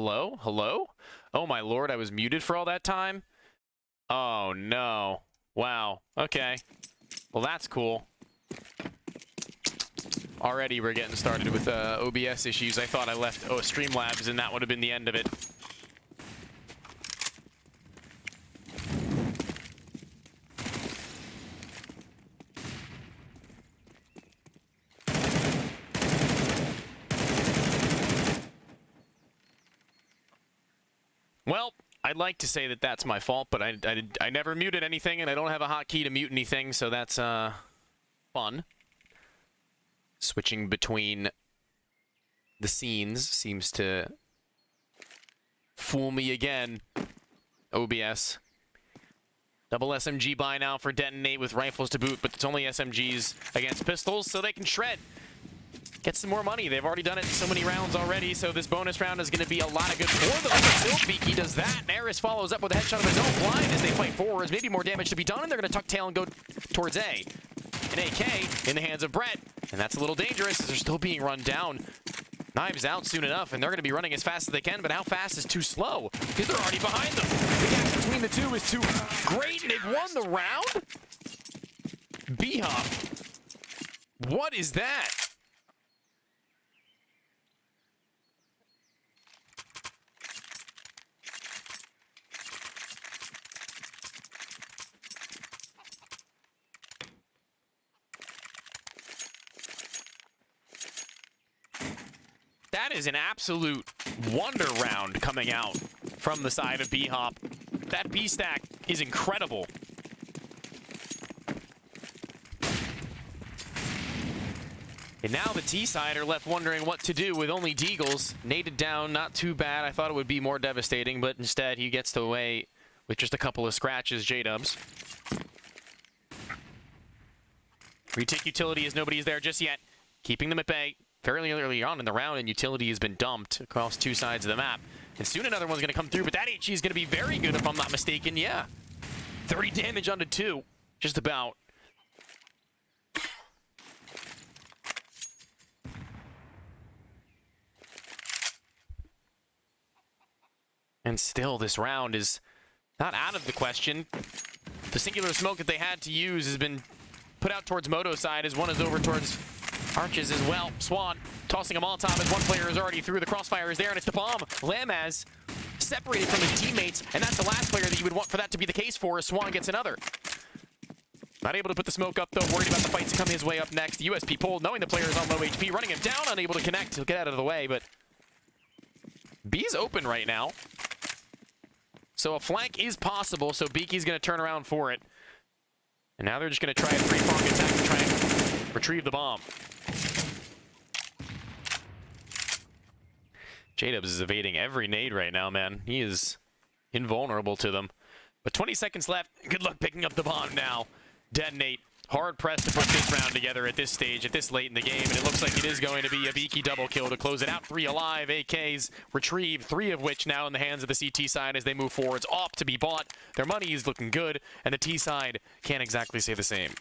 Hello? Hello? Oh my lord, I was muted for all that time? Oh no. Wow. Okay. Well, that's cool. Already we're getting started with OBS issues. I thought I left Streamlabs and that would have been the end of it. Well, I'd like to say that that's my fault, but I never muted anything, and I don't have a hotkey to mute anything, so that's fun. Switching between the scenes seems to fool me again. OBS. Double SMG buy now for Detonate with rifles to boot, but it's only SMGs against pistols, so they can shred. Get some more money. They've already done it in so many rounds already, so this bonus round is going to be a lot of good for them. But still, Beaky does that, and Eris follows up with a headshot of his own blind as they fight forwards. Maybe more damage to be done, and they're going to tuck tail and go towards A. An AK in the hands of Brett, and that's a little dangerous as they're still being run down. Knives out soon enough, and they're going to be running as fast as they can, but how fast is too slow? Because they're already behind them. The gap between the two is too great, and they've won the round? BHOP. What is that? That is an absolute wonder round coming out from the side of BHOP. That B stack is incredible. And now the T side are left wondering what to do with only Deagles. Naded down, not too bad. I thought it would be more devastating, but instead he gets away with just a couple of scratches, J-dubs. Retake utility as nobody is there just yet. Keeping them at bay. Fairly early on in the round, and utility has been dumped across two sides of the map. And soon another one's going to come through, but that HE is going to be very good if I'm not mistaken. Yeah. 30 damage onto 2. Just about. And still, this round is not out of the question. The singular smoke that they had to use has been put out towards Moto's side as one is over towards Arches as well. Swan tossing a Molotov as one player is already through. The crossfire is there, and it's the bomb. Lamaz separated from his teammates, and that's the last player that you would want for that to be the case for, as Swan gets another. Not able to put the smoke up, though. Worried about the fight to come his way up next. The USP pulled, knowing the player is on low HP, running him down, unable to connect. He'll get out of the way, but B's open right now. So a flank is possible, so Beaky's going to turn around for it. And now they're just going to try a three-prong attack to try and retrieve the bomb. J-dubs is evading every nade right now, man. He is invulnerable to them. But 20 seconds left. Good luck picking up the bomb now. Detonate. Hard pressed to put this round together at this stage, at this late in the game, and it looks like it is going to be a Beaky double kill to close it out. 3 alive, AKs retrieved, 3 of which now in the hands of the CT side as they move forwards. AWP to be bought. Their money is looking good, and the T side can't exactly say the same.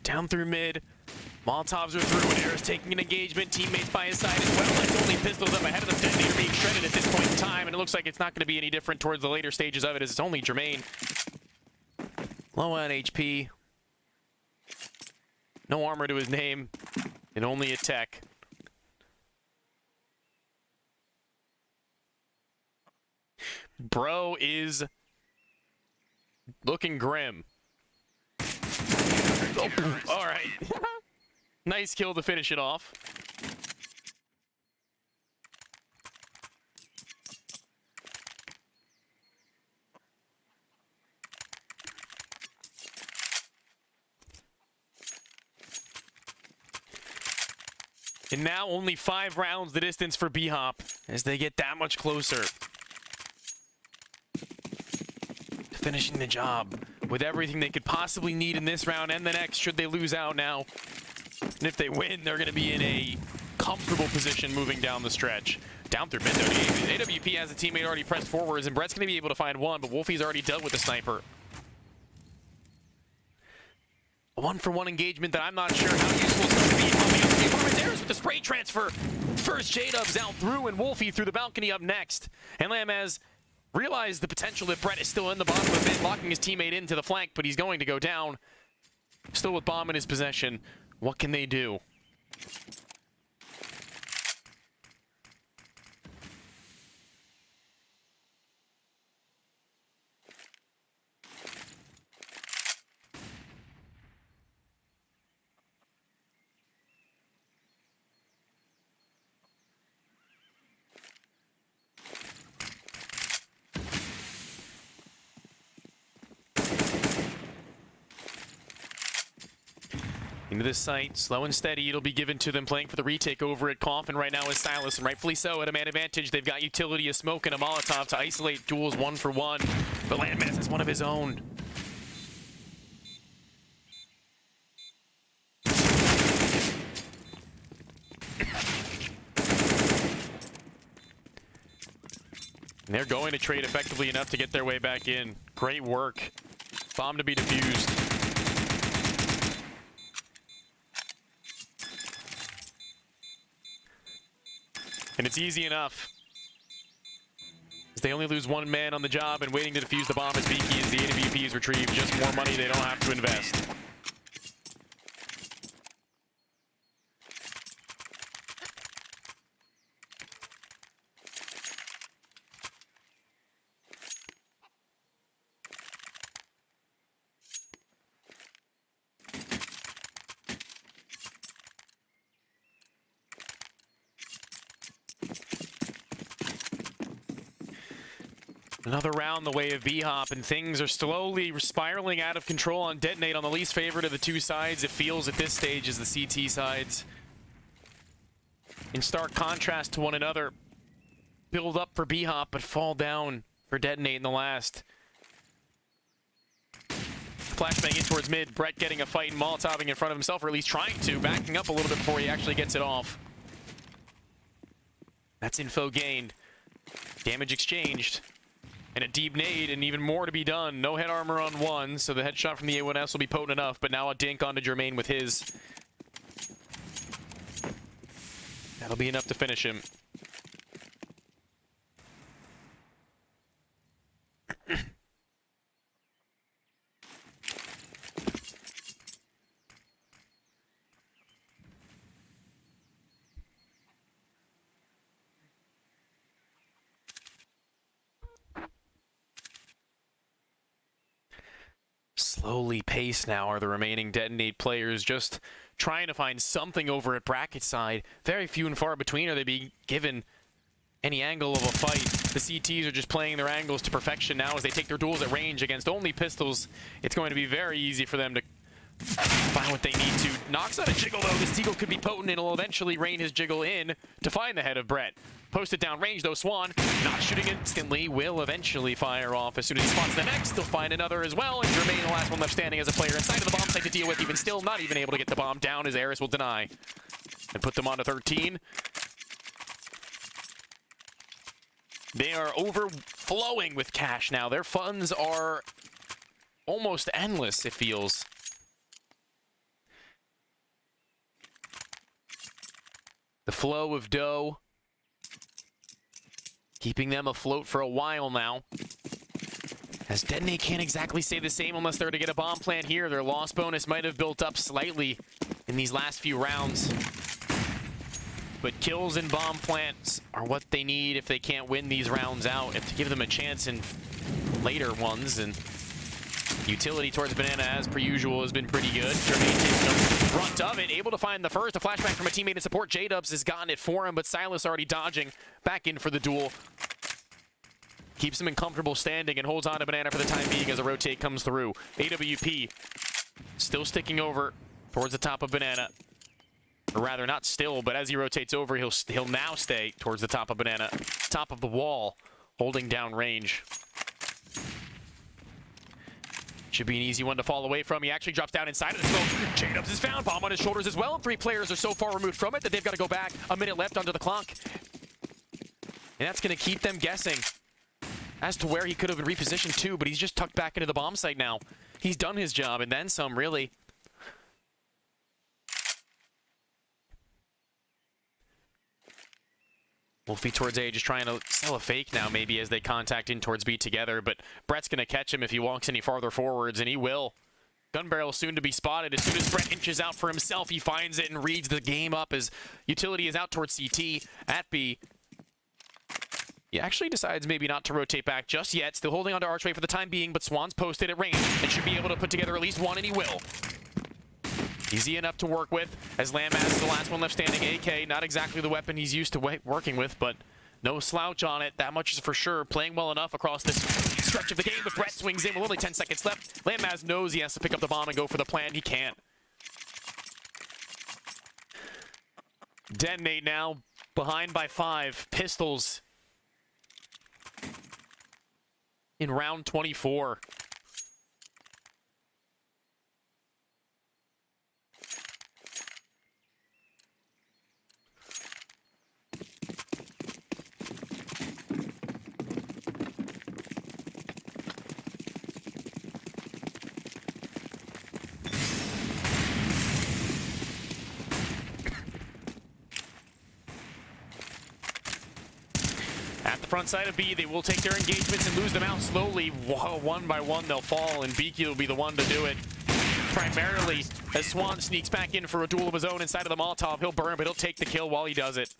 Down through mid. Molotovs are through, and Air's taking an engagement. Teammates by his side as well. It's only pistols up ahead of them. Detonator being shredded at this point in time, and it looks like it's not going to be any different towards the later stages of it, as it's only Jermaine. Low on HP. No armor to his name, and only a tech. Bro is looking grim. Oh, all right. Nice kill to finish it off. And now only 5 rounds the distance for BHOP as they get that much closer to finishing the job with everything they could possibly need in this round and the next should they lose out now. And if they win, they're going to be in a comfortable position moving down the stretch. Down through mid, though. AWP has a teammate already pressed forwards, and Brett's going to be able to find one, but Wolfie's already dealt with the sniper. A 1-for-1 engagement that I'm not sure how useful it's going to be. There's with the spray transfer. First J-Dubs out through, and Wolfie through the balcony up next. And Lamb has realized the potential that Brett is still in the bottom of it, locking his teammate into the flank, but he's going to go down. Still with bomb in his possession. What can they do? Into this site, slow and steady, it'll be given to them. Playing for the retake over at Coffin right now is Silas, and rightfully so at a man advantage. They've got utility, a smoke, and a Molotov to isolate Jules 1-for-1, but Landmass has one of his own. And they're going to trade effectively enough to get their way back in. Great work. Bomb to be defused. And it's easy enough. As they only lose 1 man on the job, and waiting to defuse the bomb is Beaky as the AWP is retrieved. Just more money they don't have to invest. Another round the way of BHOP, and things are slowly spiraling out of control on Detonate on the least favorite of the two sides. It feels at this stage as the CT sides, in stark contrast to one another, build up for BHOP but fall down for Detonate in the last. Flashbang in towards mid. Brett getting a fight and Molotoving in front of himself, or at least trying to, backing up a little bit before he actually gets it off. That's info gained. Damage exchanged. And a deep nade, and even more to be done. No head armor on one, so the headshot from the A1S will be potent enough, but now a dink onto Jermaine with his. That'll be enough to finish him. Slowly paced now are the remaining Detonate players, just trying to find something over at bracket side. Very few and far between are they being given any angle of a fight. The CTs are just playing their angles to perfection now as they take their duels at range against only pistols. It's going to be very easy for them to find what they need to. Knocks out a jiggle though. This Deagle could be potent and will eventually rain his jiggle in to find the head of Brett. Posted down range though, Swan, not shooting instantly, will eventually fire off as soon as he spots the next. He'll find another as well, and Jermaine, the last one left standing as a player inside of the bomb site to deal with, even still not even able to get the bomb down as Eris will deny. And put them on to 13. They are overflowing with cash now. Their funds are almost endless, it feels. The flow of dough keeping them afloat for a while now. As Detonate can't exactly say the same unless they're to get a bomb plant here. Their loss bonus might have built up slightly in these last few rounds. but kills and bomb plants are what they need if they can't win these rounds out, if to give them a chance in later ones. And utility towards Banana, as per usual, has been pretty good. Jermaine taking the brunt of it, able to find the first. A flashback from a teammate in support. J-Dubs has gotten it for him, but Silas already dodging back in for the duel. Keeps him in comfortable standing and holds on to Banana for the time being as a rotate comes through. AWP still sticking over towards the top of Banana. Or rather, not still, but as he rotates over, he'll now stay towards the top of Banana. Top of the wall, holding down range. Should be an easy one to fall away from. He actually drops down inside of the smoke. J-Dubs is found. Bomb on his shoulders as well. And 3 players are so far removed from it that they've got to go back. A minute left under the clock. And that's going to keep them guessing as to where he could have been repositioned to, but he's just tucked back into the bomb site now. He's done his job, and then some, really. Wolfie towards A, just trying to sell a fake now, maybe, as they contact in towards B together, but Brett's going to catch him if he walks any farther forwards, and he will. Gun barrel soon to be spotted. As soon as Brett inches out for himself, he finds it and reads the game up as utility is out towards CT at B. He actually decides maybe not to rotate back just yet. Still holding on to Archway for the time being, but Swan's posted at range and should be able to put together at least one, and he will. Easy enough to work with, as Landmass is the last one left standing. AK, not exactly the weapon he's used to working with, but no slouch on it. That much is for sure. Playing well enough across this stretch of the game, but Brett swings in with only 10 seconds left. Landmass knows he has to pick up the bomb and go for the plan. He can't. Detonate now, behind by 5. Pistols in round 24. Front side of B, they will take their engagements and lose them out slowly. One by one, they'll fall, and Beaky will be the one to do it. Primarily, as Swan sneaks back in for a duel of his own inside of the Molotov. He'll burn, but he'll take the kill while he does it.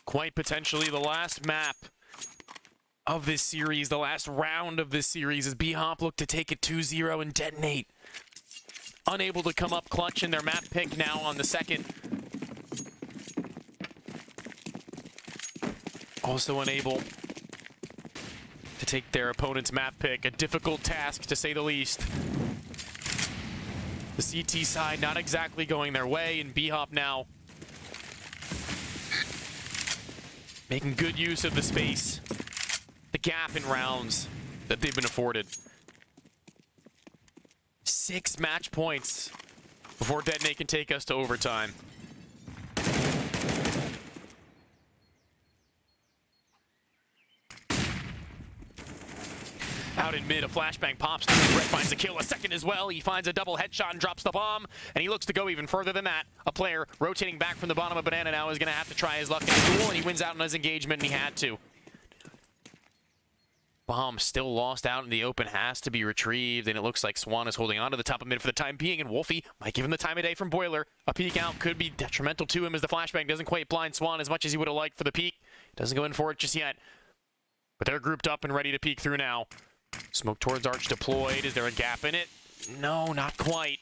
Quite potentially the last map of this series, the last round of this series, as BHOP look to take it 2-0 and Detonate. Unable to come up clutch in their map pick now on the second. Also unable to take their opponent's map pick. A difficult task, to say the least. The CT side not exactly going their way, and BHOP now making good use of the space, the gap in rounds that they've been afforded. 6 match points before Detonate can take us to overtime. Out in mid, a flashbang pops through. Brett finds a kill, a second as well. He finds a double headshot and drops the bomb, and he looks to go even further than that. A player rotating back from the bottom of Banana now is going to have to try his luck in the duel, and he wins out on his engagement, and he had to. Bomb still lost out in the open, has to be retrieved, and it looks like Swan is holding on to the top of mid for the time being, and Wolfie might give him the time of day from Boiler. A peek out could be detrimental to him as the flashbang doesn't quite blind Swan as much as he would have liked for the peek. Doesn't go in for it just yet, but they're grouped up and ready to peek through now. Smoke towards Arch deployed. Is there a gap in it? No, not quite.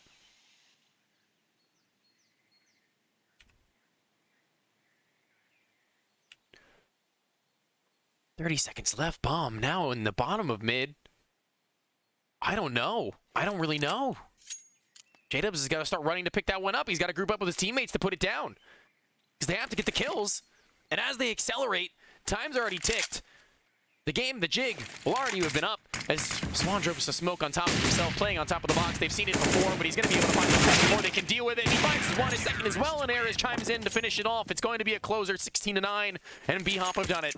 "30 seconds left. Bomb now in the bottom of mid. I don't know. I don't really know. J-Dubs has got to start running to pick that one up. He's got to group up with his teammates to put it down, because they have to get the kills. And as they accelerate, time's already ticked. The jig will already have been up as Swan drops a smoke on top of himself, playing on top of the box. They've seen it before, but he's going to be able to find the second before they can deal with it. He finds his one, his second as well, and Ares chimes in to finish it off. It's going to be a closer, 16-9, and BHOP have done it.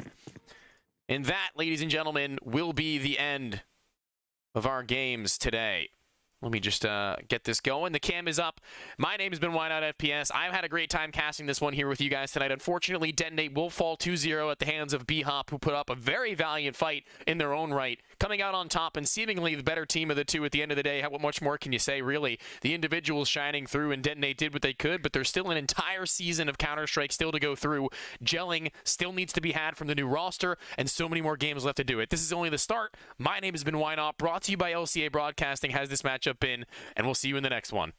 And that, ladies and gentlemen, will be the end of our games today. Let me just get this going. The cam is up. My name has been Wideout FPS. I've had a great time casting this one here with you guys tonight. Unfortunately, Detonate will fall 2-0 at the hands of BHOP, who put up a very valiant fight in their own right. coming out on top and seemingly the better team of the two at the end of the day. How much more can you say, really? The individuals shining through, and DETONATE did what they could, but there's still an entire season of Counter-Strike still to go through. Gelling still needs to be had from the new roster, and so many more games left to do it. This is only the start. My name has been Wynot, brought to you by LCA Broadcasting. Has this matchup been, and we'll see you in the next one.